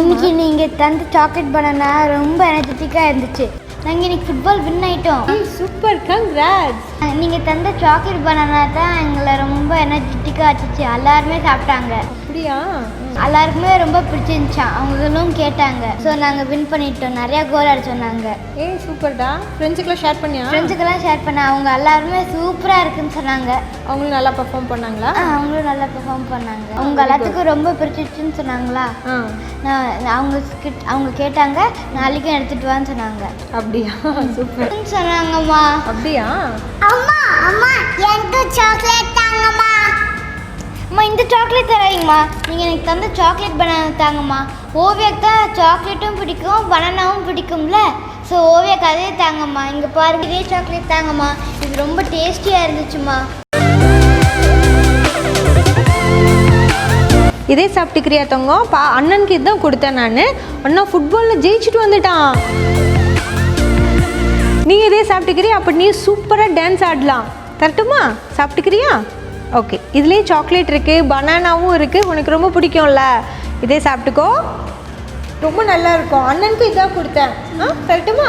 இன்னைக்கு நீங்கள் தந்த சாக்லேட் பனானா ரொம்ப எனர்ஜெட்டிக்காக இருந்துச்சு. நாங்கள் இன்னைக்கு ஃபுட்பால் வின் ஆகிட்டோம். Super, congrats. நீங்கள் தந்த சாக்லேட் பனானா தான் எங்களை ரொம்ப எனர்ஜெட்டிக்காக ஆச்சுச்சு. எல்லாருமே சாப்பிட்டாங்க. அப்படியா? எல்லாருக்குமே ரொம்ப பிடிச்சிருந்துச்சான். அவங்களும் கேட்டாங்க. ஸோ நாங்கள் வின் பண்ணிட்டோம். நிறையா கோல் அடிச்சோம் நாங்கள். சூப்பர்டா. ஃப்ரெண்ட்ஸுக்கெல்லாம் ஷேர் பண்ணியா? ஃப்ரெண்ட்ஸுக்கெல்லாம் ஷேர் பண்ணேன். அவங்க எல்லாருமே சூப்பராக இருக்குன்னு சொன்னாங்க. அவங்களும் நல்லா பெர்ஃபார்ம் பண்ணாங்களா? அவங்களும் நல்லா பெர்ஃபார்ம் பண்ணாங்க. அவங்க எல்லாத்துக்கும் ரொம்ப பிடிச்சிருச்சுன்னு சொன்னாங்களா. அவங்க கேட்டாங்க, நாளைக்கும் எடுத்துகிட்டு வான்னு சொன்னாங்க. அப்படியா? சூப்பர் சொன்னாங்கம்மா. அப்படியா? அம்மா அம்மா எனக்கு சாக்லேட் தாங்கம்மா. அம்மா இந்த சாக்லேட் தராங்கம்மா. நீங்கள் எனக்கு தந்த சாக்லேட் பனானா தாங்கம்மா. ஓவியாக்கு தான் சாக்லேட்டும் பிடிக்கும், பனானாவும் பிடிக்கும்ல. ஸோ ஓவியாக்கு அதே தாங்கம்மா. இங்கே பாருங்க, இதே சாக்லேட் தாங்கம்மா. இது ரொம்ப டேஸ்டியாக இருந்துச்சுமா. இதே சாப்பிட்டுக்கிறியா தங்கம்? அண்ணனுக்கு இதுதான் கொடுத்தேன் நான். அண்ணா ஃபுட்பாலில் ஜெயிச்சுட்டு வந்துட்டான். நீ இதே சாப்பிட்டுக்கிறியா? அப்போ நீ சூப்பராக டான்ஸ் ஆடலாம். தரட்டுமா? சாப்பிட்டுக்கிறியா? ஓகே. இதுலேயும் சாக்லேட் இருக்குது, பனானாவும் இருக்குது. உனக்கு ரொம்ப பிடிக்கும்ல, இதே சாப்பிட்டுக்கோ. ரொம்ப நல்லா இருக்கும். அண்ணனுக்கு இதான் கொடுத்தேன். தரட்டுமா?